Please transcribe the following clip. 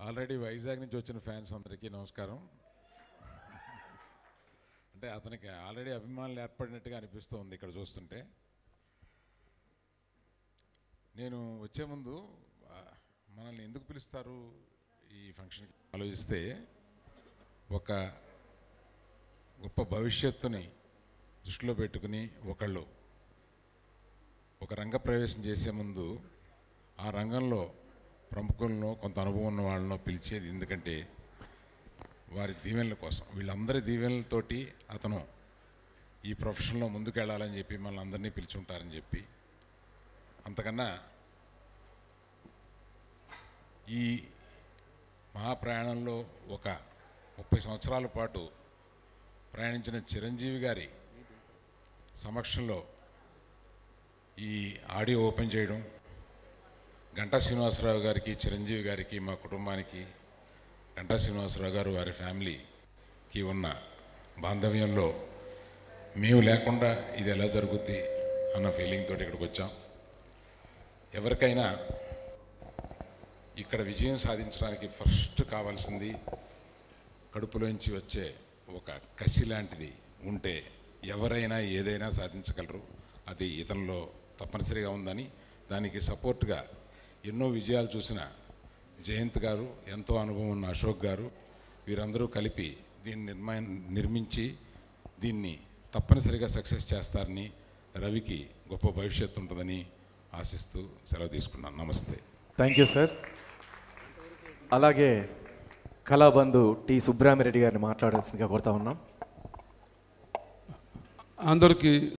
Already Vizag నుంచి వచ్చిన fans అందరికీ నమస్కారం. అంటే అతనికి ఆల్రెడీ అభిమానులు ఏర్పడినట్టుగా అనిపిస్తుంది ఇక్కడ చూస్తుంటే. నేను వచ్చే ముందు మనల్ని ఎందుకు పిలుస్తారు ఈ ఫంక్షన్కి ఆలోచిస్తే, ఒక గొప్ప భవిష్యత్తుని దృష్టిలో పెట్టుకుని ఒకళ్ళు ఒక రంగ ప్రవేశం చేసే ముందు ఆ రంగంలో ప్రముఖులను కొంత అనుభవం ఉన్న వాళ్ళను పిలిచేది. ఎందుకంటే వారి దీవెనల కోసం, వీళ్ళందరి దీవెనలతోటి అతను ఈ ప్రొఫెషన్లో ముందుకెళ్ళాలని చెప్పి మనల్ని అందరినీ పిలుచుంటారని చెప్పి. అంతకన్నా ఈ మహాప్రయాణంలో ఒక 30 సంవత్సరాల పాటు ప్రయాణించిన చిరంజీవి గారి సమక్షంలో ఈ ఆడియో ఓపెన్ చేయడం, గంటా శ్రీనివాసరావు గారికి, చిరంజీవి గారికి, మా కుటుంబానికి, గంటా శ్రీనివాసరావు గారు వారి ఫ్యామిలీకి ఉన్న బాంధవ్యంలో మేము లేకుండా ఇది ఎలా జరుగుద్ది అన్న ఫీలింగ్ తోటి ఇక్కడికి వచ్చాం. ఎవరికైనా ఇక్కడ విజయం సాధించడానికి ఫస్ట్ కావాల్సింది కడుపులోంచి వచ్చే ఒక కసి లాంటిది ఉంటే ఎవరైనా ఏదైనా సాధించగలరు. అది ఇతనిలో తప్పనిసరిగా ఉందని, దానికి సపోర్ట్గా ఎన్నో విజయాలు చూసిన జయంత్ గారు, ఎంతో అనుభవం ఉన్న అశోక్ గారు, వీరందరూ కలిపి దీన్ని నిర్మించి దీన్ని తప్పనిసరిగా సక్సెస్ చేస్తారని, రవికి గొప్ప భవిష్యత్తు ఉంటుందని ఆశిస్తూ సెలవు తీసుకున్నాను. నమస్తే. Thank you sir. అలాగే కళాబంధు టి సుబ్రహ్మరెడ్డి గారిని మాట్లాడాల్సిందిగా కోరుతా ఉన్నాం. అందరికీ